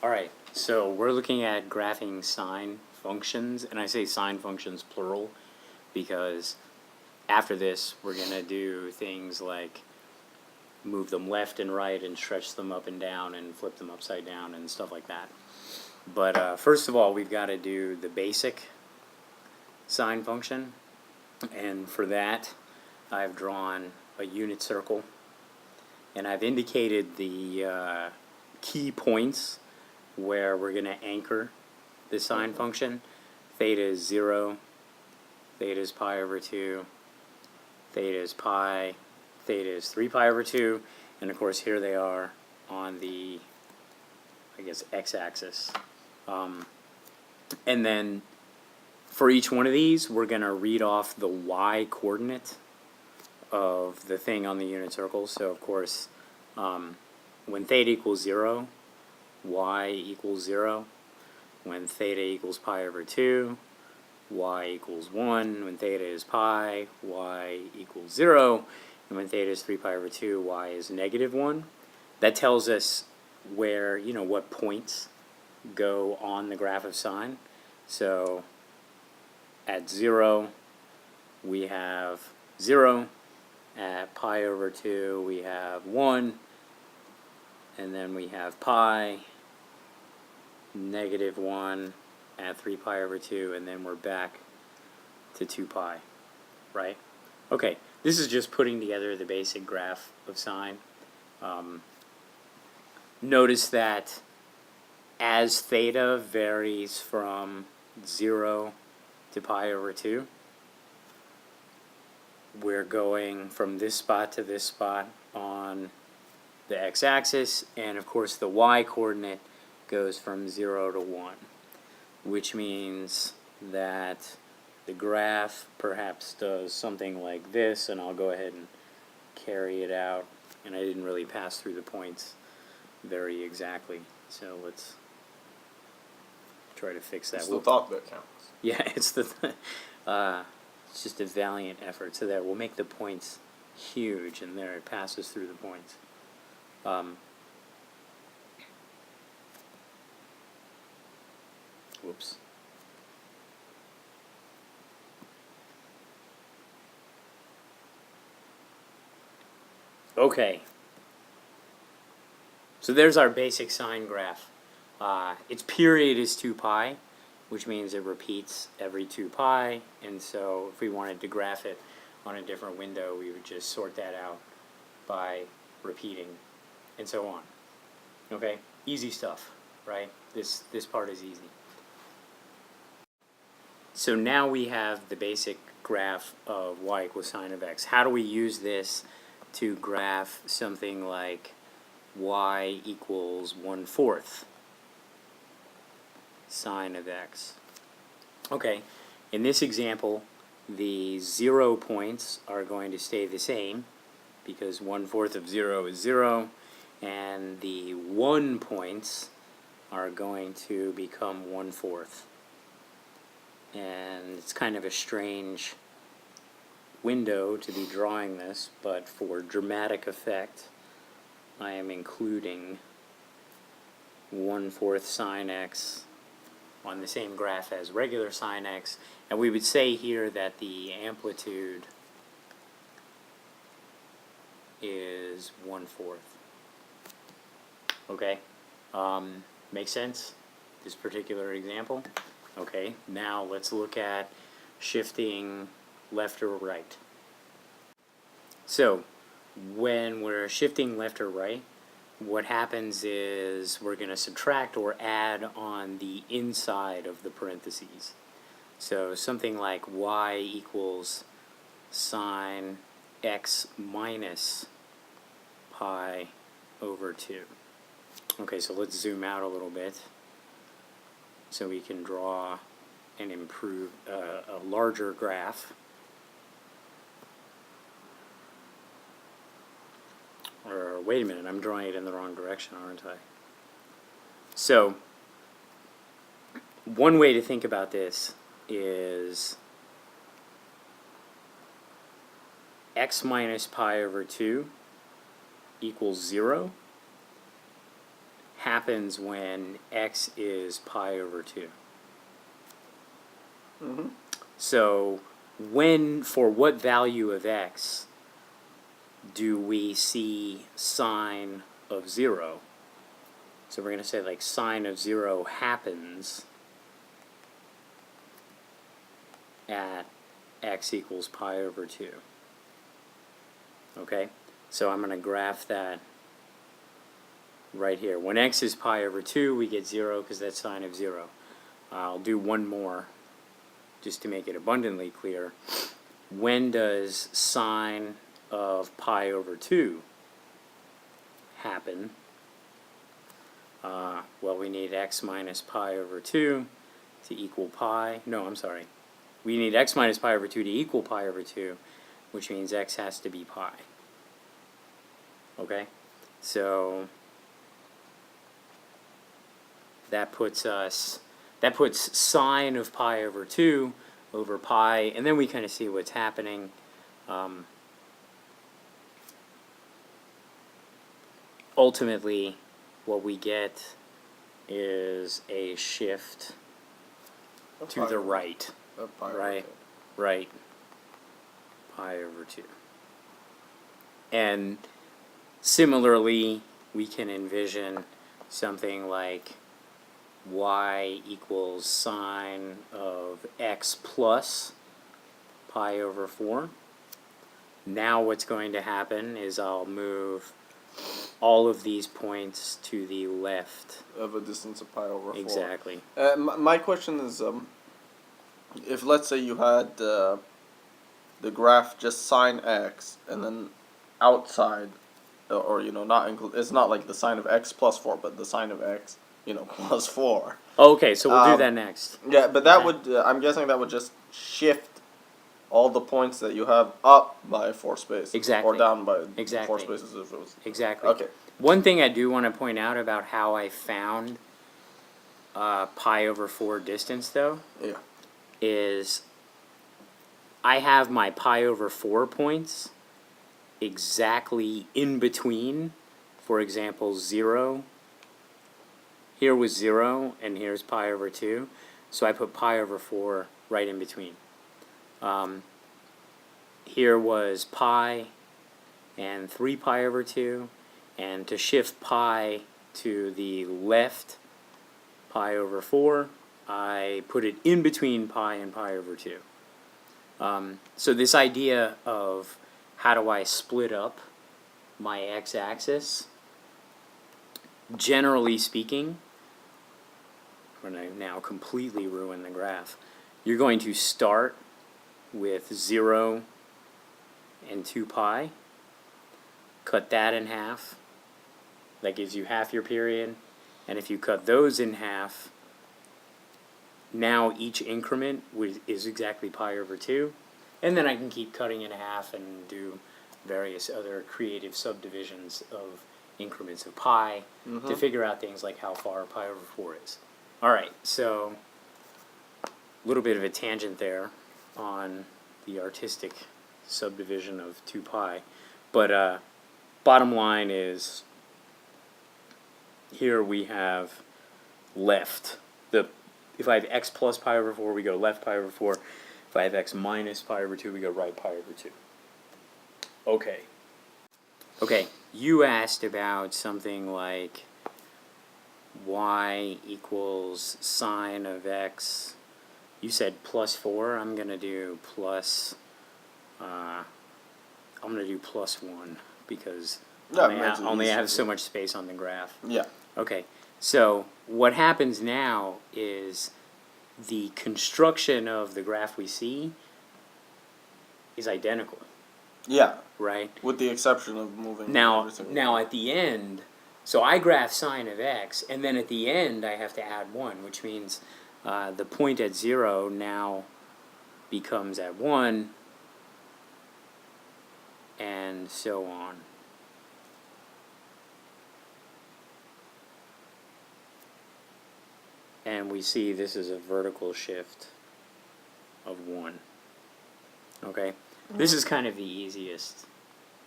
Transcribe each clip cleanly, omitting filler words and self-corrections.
Alright, so we're looking at graphing sine functions, and I say sine functions plural because after this we're going to do things like move them left and right and stretch them up and down and flip them upside down and stuff like that. But first of all, we've got to do the basic sine function, and for that I've drawn a unit circle and I've indicated the key points where we're going to anchor the sine function. Theta is 0, theta is pi over 2, theta is pi, theta is 3 pi over 2, and of course here they are on the, I guess, x-axis. And then for each one of these, we're going to read off the y-coordinate of the thing on the unit circle. So of course, when theta equals 0, y equals 0. When theta equals pi over 2, y equals 1. When theta is pi, y equals 0. And when theta is 3 pi over 2, y is negative 1. That tells us where, what points go on the graph of sine. So at 0, we have 0. At pi over 2, we have 1. And then we have pi, negative 1 at 3 pi over 2, and then we're back to 2 pi, right? Okay, this is just putting together the basic graph of sine. Notice that as theta varies from 0 to pi over 2, we're going from this spot to this spot on the x-axis, and of course the y-coordinate goes from 0 to 1, which means that the graph perhaps does something like this, and I'll go ahead and carry it out, and I didn't really pass through the points very exactly, so let's try to fix that. It's the thought that counts. Yeah, it's it's just a valiant effort. So there, we'll make the points huge, and there it passes through the points. Whoops. Okay. So there's our basic sine graph. Its period is 2 pi, which means it repeats every 2 pi, and so if we wanted to graph it on a different window, we would just sort that out by repeating, and so on. Okay? Easy stuff, right? This part is easy. So now we have the basic graph of y equals sine of x. How do we use this to graph something like y equals 1/4 sine of x? Okay, in this example, the 0 points are going to stay the same because 1/4 of 0 is 0, and the 1 points are going to become 1/4. And it's kind of a strange window to be drawing this, but for dramatic effect, I am including 1/4 sine x on the same graph as regular sine x, and we would say here that the amplitude is 1/4. Okay, makes sense? This particular example? Okay, now let's look at shifting left or right. So, when we're shifting left or right, what happens is we're going to subtract or add on the inside of the parentheses. So something like y equals sine x minus pi over 2. Okay, so let's zoom out a little bit so we can draw and improve a larger graph. Or wait a minute, I'm drawing it in the wrong direction, aren't I? So, one way to think about this is x minus pi over 2 equals 0 happens when x is pi over 2. Mm-hmm. So for what value of x do we see sine of 0? So we're going to say like sine of 0 happens at x equals pi over 2. Okay? So I'm going to graph that right here. When x is pi over 2, we get 0 because that's sine of 0. I'll do one more just to make it abundantly clear. When does sine of pi over 2 happen? Well, we need x minus pi over 2 to equal pi. No, I'm sorry. We need x minus pi over 2 to equal pi over 2, which means x has to be pi. Okay? So that puts sine of pi over 2 over pi, and then we kind of see what's happening. Ultimately, what we get is a shift to the right. Right, right, pi over 2. And similarly, we can envision something like y equals sine of x plus pi over 4. Now what's going to happen is I'll move all of these points to the left. Of a distance of pi over 4. Exactly. My question is, if let's say you had the graph just sine x, and then outside, or not include, it's not like the sine of x plus 4, but the sine of x, plus 4. Okay, so we'll do that next. Yeah, but that would, I'm guessing that would just shift all the points that you have up by 4 spaces. Exactly. Or down by 4 Exactly. spaces if it was. Exactly. Okay. One thing I do want to point out about how I found pi over 4 distance, though, Yeah. is I have my pi over 4 points exactly in between, for example, 0. Here was 0, and here's pi over 2. So I put pi over 4 right in between. Here was pi and 3 pi over 2. And to shift pi to the left, pi over 4, I put it in between pi and pi over 2. So this idea of how do I split up my x-axis, generally speaking, I'm going to now completely ruin the graph. You're going to start with 0 and 2 pi, cut that in half. That gives you half your period. And if you cut those in half, now each increment is exactly pi over 2. And then I can keep cutting in half and do various other creative subdivisions of increments of pi to figure out things like how far pi over 4 is. Alright, so a little bit of a tangent there on the artistic subdivision of 2 pi. But bottom line is, here we have left. If I have x plus pi over 4, we go left pi over 4. If I have x minus pi over 2, we go right pi over 2. Okay. Okay, you asked about something like y equals sine of x. You said plus 4. I'm going to do plus... I'm going to do plus 1 because I only have so much space on the graph. Yeah. Okay, so what happens now is the construction of the graph we see is identical. Yeah. Right? With the exception of moving Now everything. at the end, so I graph sine of x, and then at the end I have to add 1, which means the point at 0 now becomes at 1, and so on. And we see this is a vertical shift of 1. Okay? This is kind of the easiest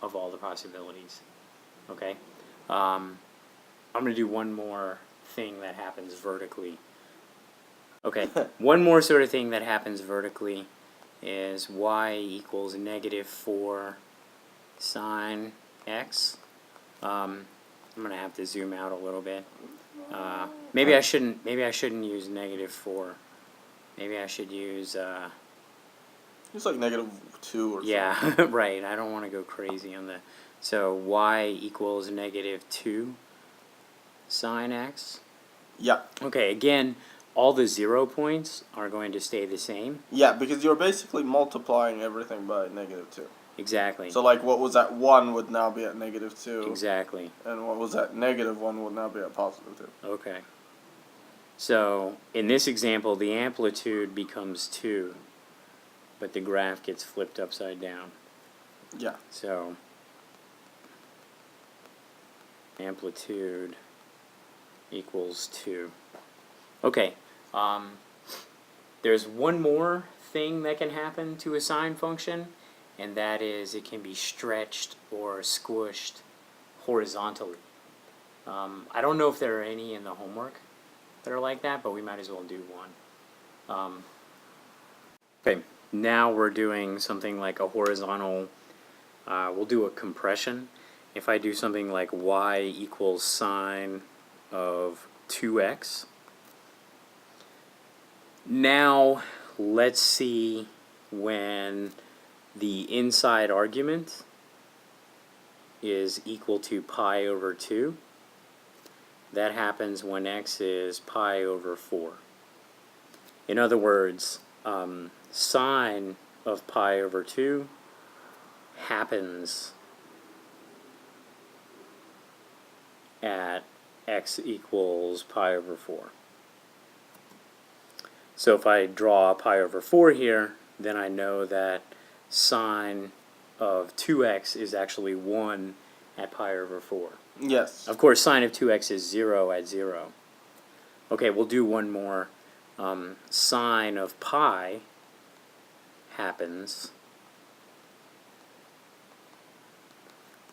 of all the possibilities. Okay? I'm going to do one more thing that happens vertically. Okay, one more sort of thing that happens vertically is y equals negative 4 sine x. I'm going to have to zoom out a little bit. Maybe I shouldn't use negative 4. Maybe I should use It's like -2 or something. yeah, right. I don't want to go crazy on the. So y equals negative 2 sine x. Yeah. Okay, again, all the 0 points are going to stay the same. Yeah, because you're basically multiplying everything by -2. Exactly. So like what was at 1 would now be at -2. Exactly. And what was at -1 would now be at +2. Okay. So in this example, the amplitude becomes 2, but the graph gets flipped upside down. Yeah. So amplitude equals 2. Okay. There's one more thing that can happen to a sine function, and that is it can be stretched or squished horizontally. I don't know if there are any in the homework that are like that, but we might as well do one. Okay, now we're doing something like a horizontal, we'll do a compression. If I do something like y equals sine of 2x, now let's see when the inside argument is equal to pi over 2. That happens when x is pi over 4. In other words, sine of pi over 2 happens at x equals pi over 4. So if I draw pi over 4 here, then I know that sine of 2x is actually 1 at pi over 4. Yes. Of course, sine of 2x is 0 at 0. Okay, we'll do one more. Sine of pi happens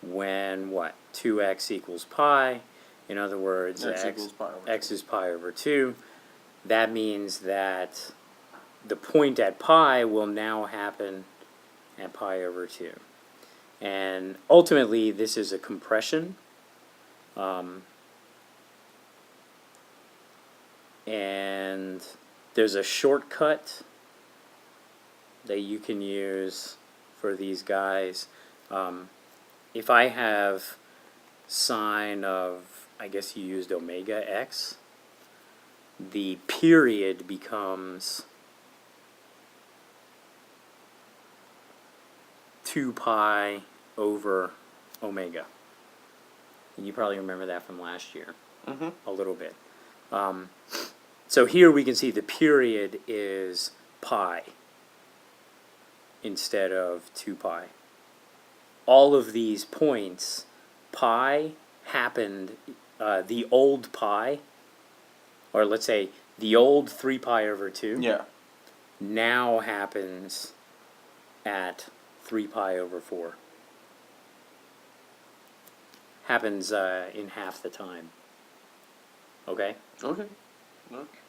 when what? 2x equals pi. In other words, x is pi over 2. That means that the point at pi will now happen at pi over 2. And ultimately, this is a compression. And there's a shortcut that you can use for these guys. If I have sine of, I guess you used omega x, the period becomes 2 pi over omega. You probably remember that from last year, a little bit. So here we can see the period is pi instead of 2 pi. All of these points, pi happened, the old pi, or let's say the old 3 pi over 2, Yeah. now happens at 3 pi over 4. Happens in half the time. Okay? Okay. Okay.